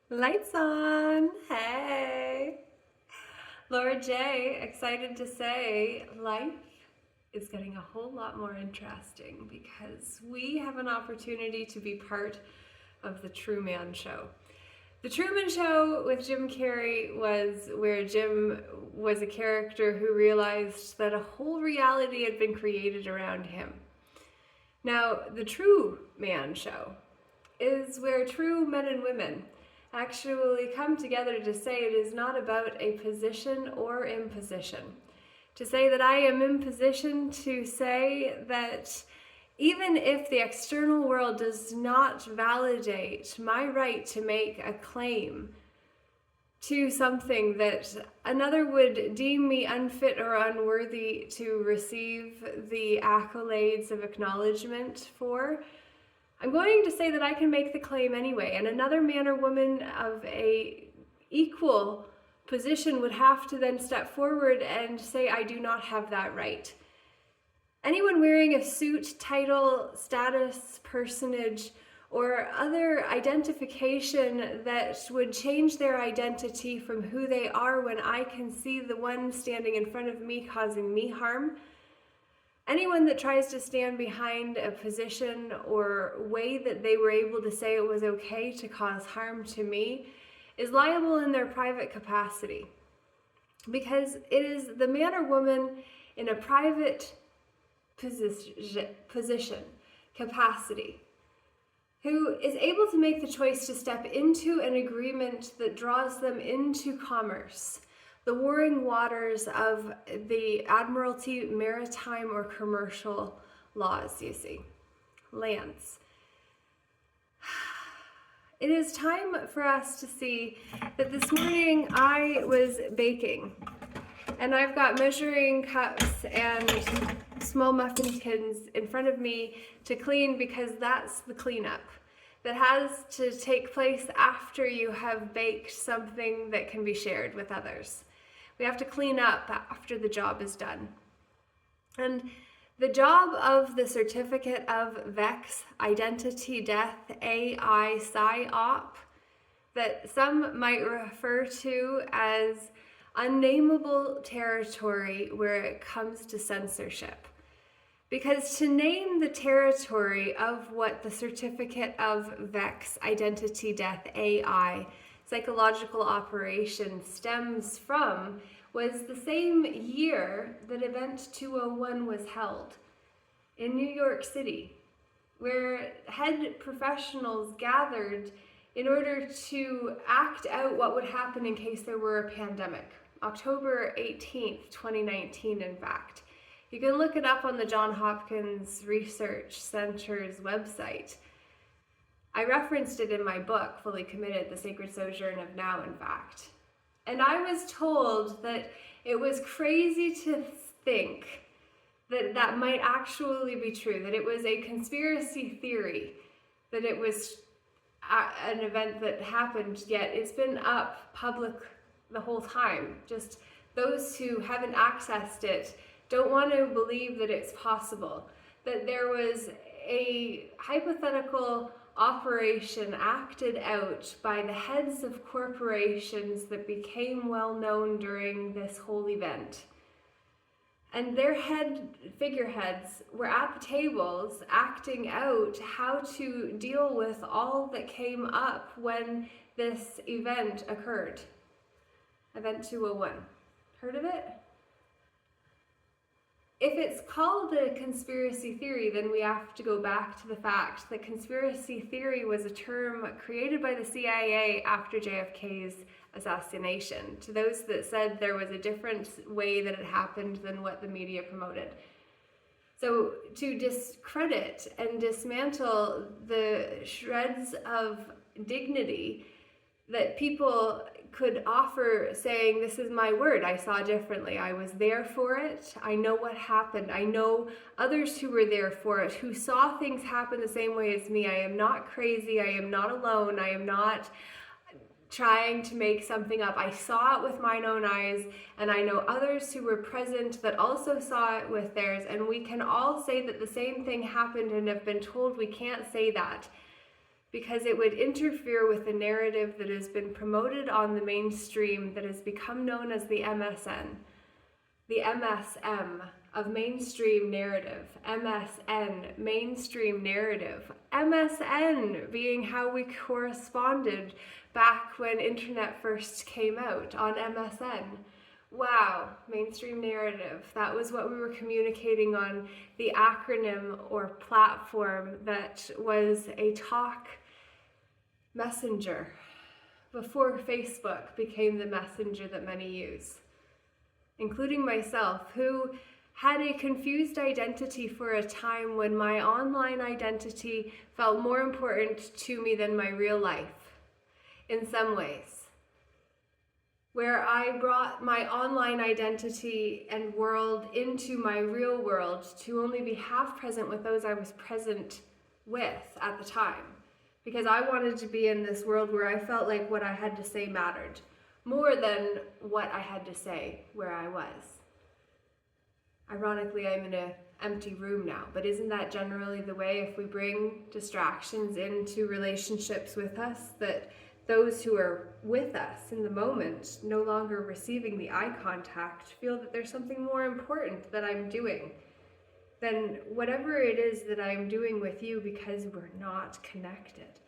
Lights on. Hey. Laura J, excited to say life is getting a whole lot more interesting because we have an opportunity to be part of the Truman Show. The Truman Show with Jim Carrey was where Jim was a character who realized that a whole reality had been created around him. Now, the True Man Show is where true men and women actually come together to say it is not about a position or imposition. To say that I am in position to say that even if the external world does not validate my right to make a claim to something that another would deem me unfit or unworthy to receive the accolades of acknowledgement for, I'm going to say that I can make the claim anyway, and another man or woman of a equal position would have to then step forward and say, I do not have that right. Anyone wearing a suit, title, status, personage, or other identification that would change their identity from who they are when I can see the one standing in front of me causing me harm, anyone that tries to stand behind a position or way that they were able to say it was okay to cause harm to me is liable in their private capacity. Because it is the man or woman in a private position, capacity, who is able to make the choice to step into an agreement that draws them into commerce, the warring waters of the admiralty, maritime, or commercial laws, you see, lands. It is time for us to see that this morning I was baking, and I've got measuring cups and small muffin tins in front of me to clean because that's the cleanup that has to take place after you have baked something that can be shared with others. We have to clean up after the job is done. And the job of the Certificate of VEX, Identity Death AI PsyOp, that some might refer to as unnameable territory where it comes to censorship. Because to name the territory of what the Certificate of VEX, Identity Death AI, psychological operation stems from was the same year that Event 201 was held in New York City, where head professionals gathered in order to act out what would happen in case there were a pandemic. October 18th, 2019, in fact. You can look it up on the Johns Hopkins Research Center's website. I referenced it in my book, Fully Committed, The Sacred Sojourn of Now, in fact. And I was told that it was crazy to think that that might actually be true, that it was a conspiracy theory, that it was an event that happened, yet it's been up public the whole time. Just those who haven't accessed it don't want to believe that it's possible, that there was a hypothetical operation acted out by the heads of corporations that became well known during this whole event. And their figureheads were at the tables acting out how to deal with all that came up when this event occurred. Event 201. Heard of it? If it's called a conspiracy theory, then we have to go back to the fact that conspiracy theory was a term created by the CIA after JFK's assassination, to those that said there was a different way that it happened than what the media promoted. So to discredit and dismantle the shreds of dignity that people could offer, saying, this is my word, I saw differently, I was there for it, I know what happened, I know others who were there for it, who saw things happen the same way as me, I am not crazy, I am not alone, I am not trying to make something up, I saw it with mine own eyes, and I know others who were present that also saw it with theirs, and we can all say that the same thing happened and have been told we can't say that, because it would interfere with the narrative that has been promoted on the mainstream that has become known as the MSN, the MSM of mainstream narrative, MSN, mainstream narrative, MSN being how we corresponded back when internet first came out on MSN. Wow, mainstream narrative. That was what we were communicating on the acronym or platform that was a talk messenger before Facebook became the messenger that many use, including myself, who had a confused identity for a time when my online identity felt more important to me than my real life in some ways, where I brought my online identity and world into my real world to only be half present with those I was present with at the time, because I wanted to be in this world where I felt like what I had to say mattered more than what I had to say where I was. Ironically, I'm in an empty room now, but isn't that generally the way if we bring distractions into relationships with us, that those who are with us in the moment, no longer receiving the eye contact, feel that there's something more important that I'm doing than whatever it is that I'm doing with you, because we're not connected.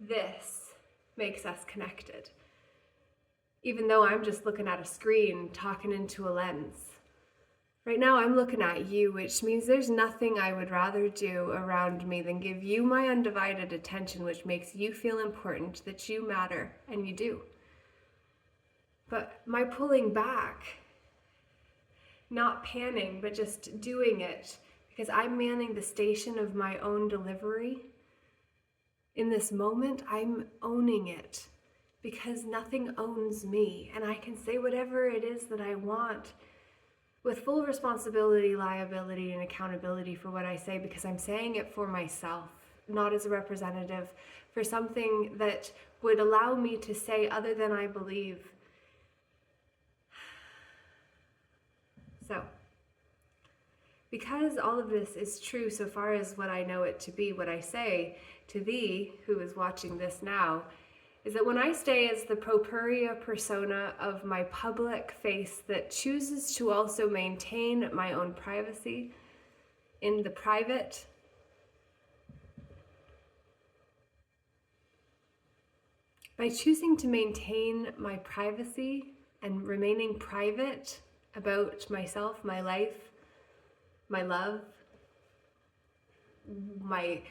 This makes us connected. Even though I'm just looking at a screen, talking into a lens. Right now I'm looking at you, which means there's nothing I would rather do around me than give you my undivided attention, which makes you feel important, that you matter, and you do. But my pulling back, not panning, but just doing it, because I'm manning the station of my own delivery. In this moment, I'm owning it, because nothing owns me, and I can say whatever it is that I want, with full responsibility, liability, and accountability for what I say, because I'm saying it for myself, not as a representative for something that would allow me to say other than I believe. So, because all of this is true so far as what I know it to be, what I say to thee, who is watching this now, is that when I stay as the propuria persona of my public face that chooses to also maintain my own privacy in the private, by choosing to maintain my privacy and remaining private about myself, my life, my love, my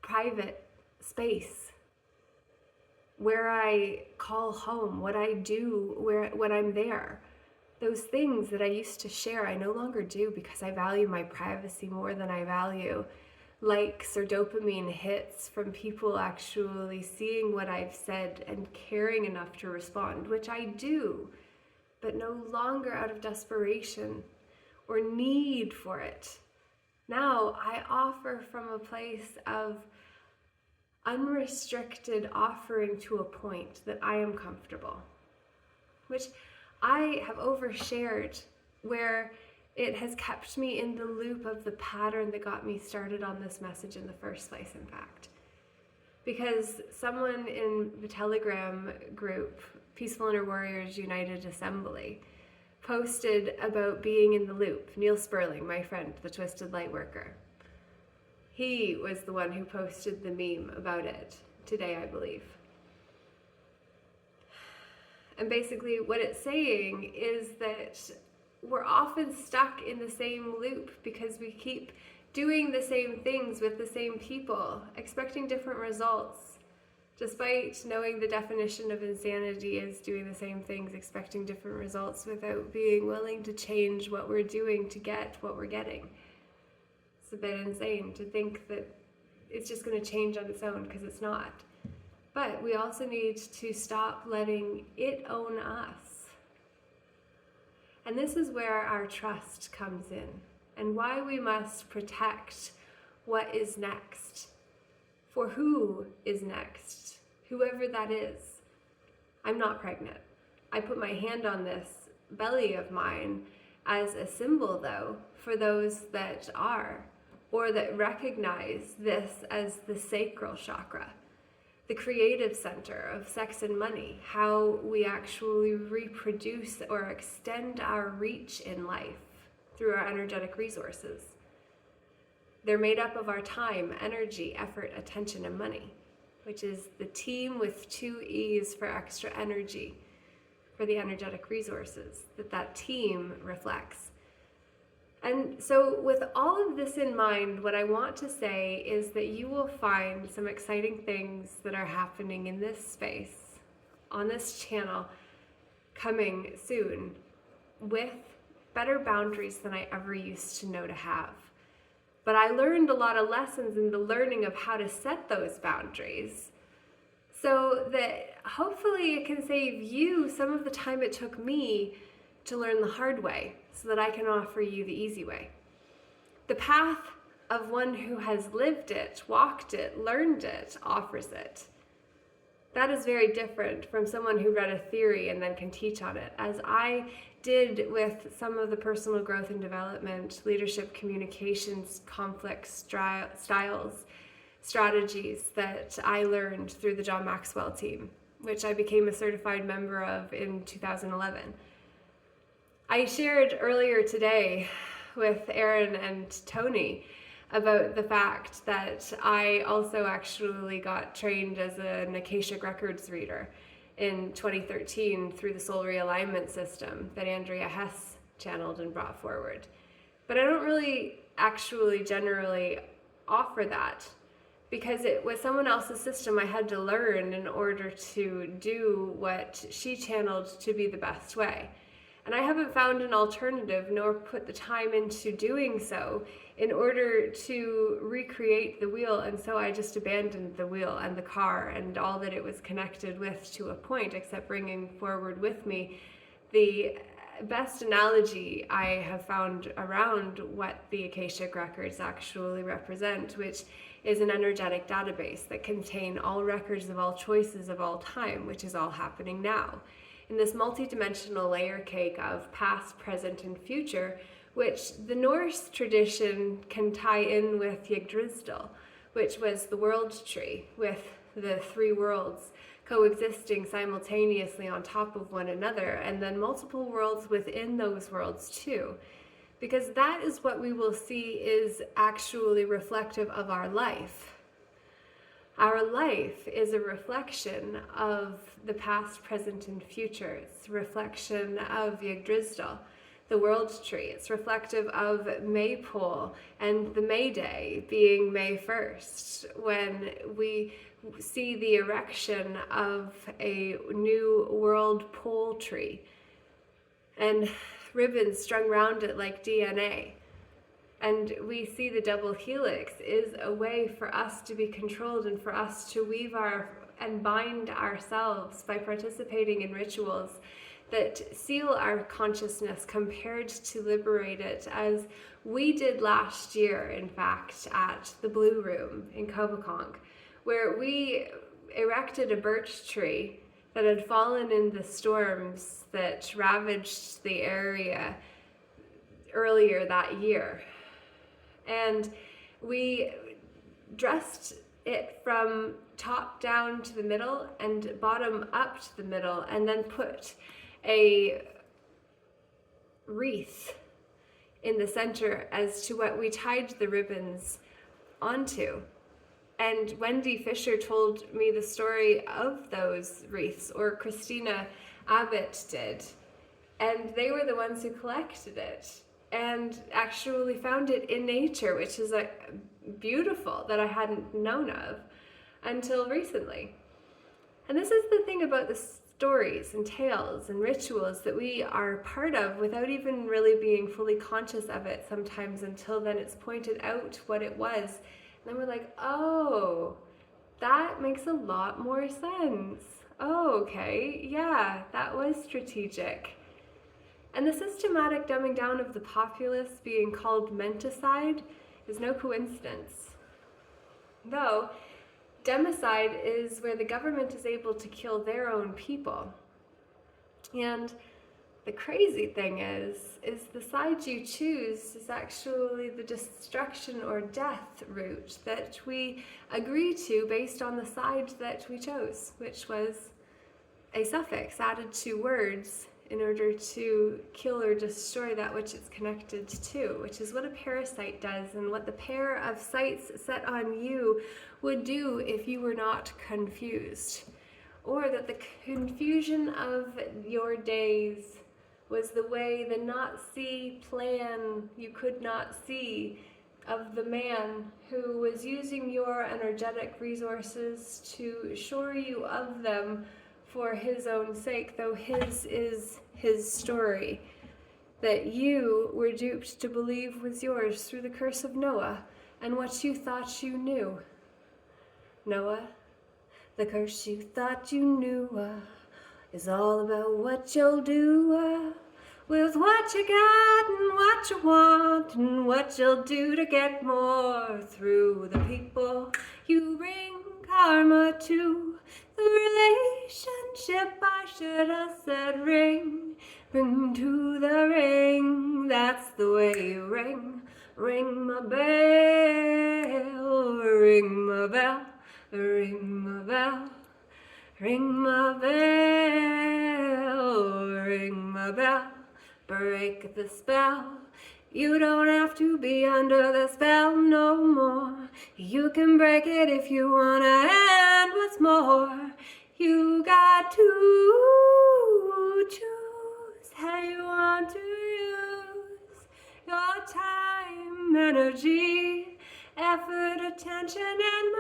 private space, where I call home, what I do when I'm there. Those things that I used to share, I no longer do, because I value my privacy more than I value likes or dopamine hits from people actually seeing what I've said and caring enough to respond, which I do, but no longer out of desperation or need for it. Now I offer from a place of unrestricted offering to a point that I am comfortable, which I have overshared, where it has kept me in the loop of the pattern that got me started on this message in the first place, in fact. Because someone in the Telegram group, Peaceful Inner Warriors United Assembly, posted about being in the loop. Neil Sperling, my friend, the Twisted Lightworker. He was the one who posted the meme about it today, I believe. And basically what it's saying is that we're often stuck in the same loop because we keep doing the same things with the same people, expecting different results, despite knowing the definition of insanity is doing the same things, expecting different results without being willing to change what we're doing to get what we're getting. It's a bit insane to think that it's just going to change on its own, because it's not. But we also need to stop letting it own us. And this is where our trust comes in, and why we must protect what is next. For who is next? Whoever that is. I'm not pregnant. I put my hand on this belly of mine as a symbol, though, for those that are, or that recognize this as the sacral chakra. the creative center of sex and money, how we actually reproduce or extend our reach in life through our energetic resources. They're made up of our time, energy, effort, attention, and money, which is the team with 2 E's for extra energy, for the energetic resources that team reflects. And so with all of this in mind, what I want to say is that you will find some exciting things that are happening in this space, on this channel, coming soon, with better boundaries than I ever used to know to have. But I learned a lot of lessons in the learning of how to set those boundaries, so that hopefully it can save you some of the time it took me to learn the hard way, so that I can offer you the easy way. The path of one who has lived it, walked it, learned it, offers it. That is very different from someone who read a theory and then can teach on it, as I did with some of the personal growth and development, leadership, communications, conflict styles, strategies that I learned through the John Maxwell team, which I became a certified member of in 2011. I shared earlier today with Aaron and Tony about the fact that I also actually got trained as an Akashic Records reader in 2013 through the Soul Realignment System that Andrea Hess channeled and brought forward. But I don't really actually generally offer that, because it was someone else's system I had to learn in order to do what she channeled to be the best way. And I haven't found an alternative nor put the time into doing so in order to recreate the wheel, and so I just abandoned the wheel and the car and all that it was connected with to a point, except bringing forward with me the best analogy I have found around what the Akashic Records actually represent, which is an energetic database that contain all records of all choices of all time, which is all happening now, in this multi-dimensional layer cake of past, present, and future, which the Norse tradition can tie in with Yggdrasil, which was the world tree, with the 3 worlds coexisting simultaneously on top of one another, and then multiple worlds within those worlds too. Because that is what we will see is actually reflective of our life. Our life is a reflection of the past, present, and future. It's a reflection of Yggdrasil, the world tree. It's reflective of Maypole and the May Day being May 1st, when we see the erection of a new world pole tree and ribbons strung around it like DNA. And we see the double helix is a way for us to be controlled and for us to weave and bind ourselves by participating in rituals that seal our consciousness compared to liberate it, as we did last year, in fact, at the Blue Room in Kobukong, where we erected a birch tree that had fallen in the storms that ravaged the area earlier that year. And we dressed it from top down to the middle and bottom up to the middle, and then put a wreath in the center as to what we tied the ribbons onto. And Wendy Fisher told me the story of those wreaths, or Christina Abbott did. And they were the ones who collected it and actually found it in nature, which is beautiful, that I hadn't known of until recently. And this is the thing about the stories and tales and rituals that we are part of without even really being fully conscious of it sometimes, until then it's pointed out what it was. And then we're like, oh, that makes a lot more sense. Oh, okay, yeah, that was strategic. And the systematic dumbing down of the populace being called menticide is no coincidence. Though, democide is where the government is able to kill their own people. And The crazy thing is the side you choose is actually the destruction or death route that we agree to based on the side that we chose, which was a suffix added to words in order to kill or destroy that which it's connected to, which is what a parasite does and what the pair of sights set on you would do if you were not confused. Or that the confusion of your days was the way the not see plan you could not see of the man who was using your energetic resources to shore you of them for his own sake, though his is his story, that you were duped to believe was yours through the curse of Noah and what you thought you knew. Noah, the curse you thought you knew is all about what you'll do with what you got and what you want and what you'll do to get more through the people you bring karma to. The relationship, I should have said ring, ring to the ring, that's the way you ring. Ring my bell, ring my bell, ring my bell, ring my bell, ring my bell, break the spell. You don't have to be under the spell no more. You can break it if you wanna, and what's more, you got to choose how you want to use your time, energy, effort, attention, and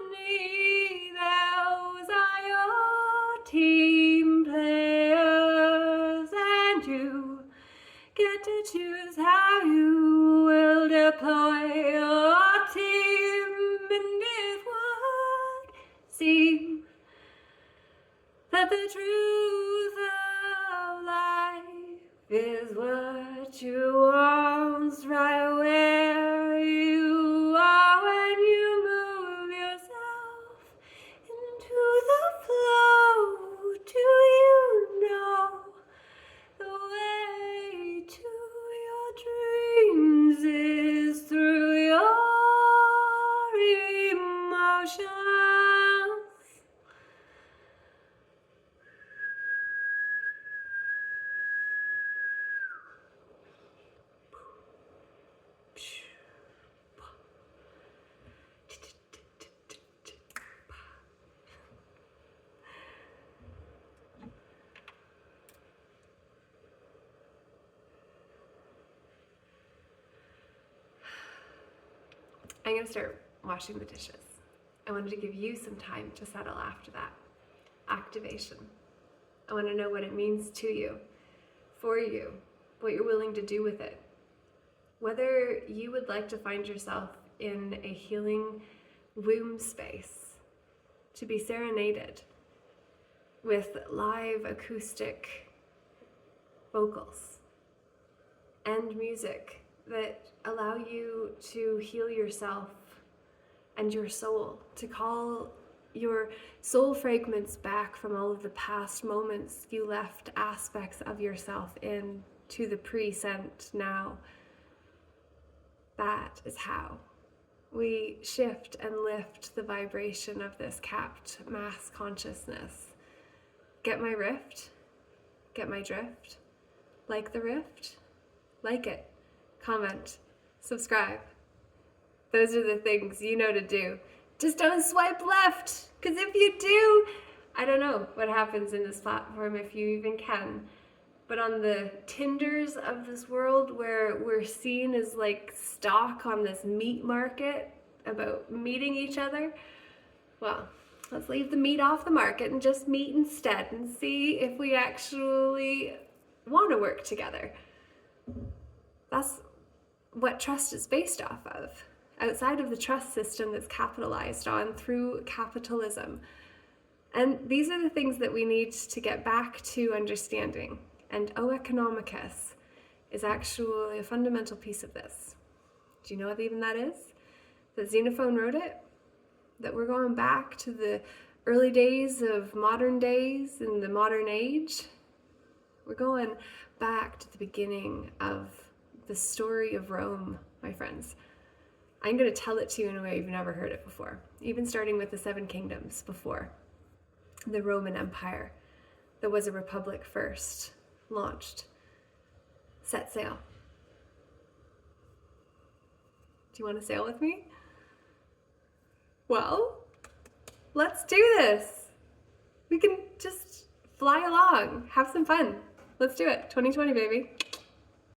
money. Those are your team players, and you get to choose how you will deploy your team. And it would seem that the truth of life is what you want, right where you are when you move yourself into the flow. Do you know the way to your dreams is through your emotions? I'm going to start washing the dishes. I wanted to give you some time to settle after that. Activation. I want to know what it means to you, for you, what you're willing to do with it. Whether you would like to find yourself in a healing womb space, to be serenaded with live acoustic vocals and music that allow you to heal yourself and your soul, to call your soul fragments back from all of the past moments you left aspects of yourself in to the present now. That is how we shift and lift the vibration of this capped mass consciousness. Get my rift? Get my drift? Like the rift? Like it. Comment, subscribe. Those are the things you know to do. Just don't swipe left, because if you do, I don't know what happens in this platform, if you even can. But on the Tinders of this world, where we're seen as like stock on this meat market about meeting each other, well, let's leave the meat off the market and just meet instead and see if we actually want to work together. That's what trust is based off of, outside of the trust system that's capitalized on through capitalism. And these are the things that we need to get back to understanding. And O Economicus is actually a fundamental piece of this. Do you know what even that is? That Xenophon wrote it? That we're going back to the early days of modern days in the modern age? We're going back to the beginning of the story of Rome, my friends. I'm going to tell it to you in a way you've never heard it before, even starting with the 7 kingdoms before the Roman Empire that was a republic first launched. Set sail. Do you want to sail with me? Well, let's do this. We can just fly along, have some fun. Let's do it. 2020, baby.